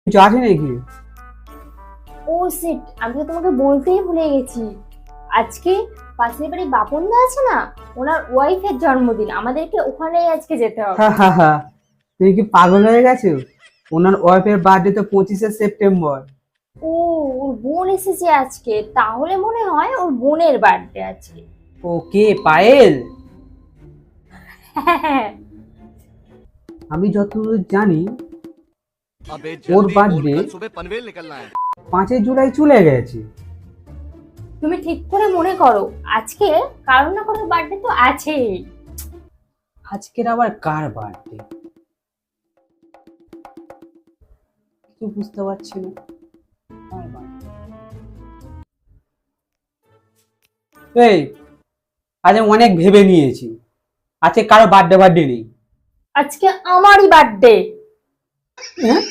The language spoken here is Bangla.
কিছু আছে নাকি? ও শিট, আমি তো তোমাকে বলতেই ভুলে গেছি। আজকে পাশের বাড়ি বাপনদা আছে না, ওনার ওয়াইফের জন্মদিন, আমাদেরকে ওখানেই আজকে যেতে হবে। হা হা হা, তুমি কি পাগল হয়ে গেছো? ওনার ওয়াইফের বার্থডে তো 25শে সেপ্টেম্বর। ও, ওর বোন এসেছে আজকে, তাহলে মনে হয় ওর বোনের বার্থডে আজকে। ওকে পায়েল, হ্যাঁ, আমি যতদূর জানি अबे ওর जल्दी बोल, বার্থডे कल सुबह पनवेल निकलना है। 5 জুলাই চলে গেছে। তুমি ঠিক করে মনে করো, আজকে কারোর না কারোর বার্থডে তো আছেই। আজকের আবার কার বার্থডে? কিছু বুঝতে পারছি না। কার birthday? এই, আজ আমি অনেক ভেবে নিয়েছি, আজকে কারো বার্থডে নেই। আজকে আমারই বার্থডে। হ্যাঁ?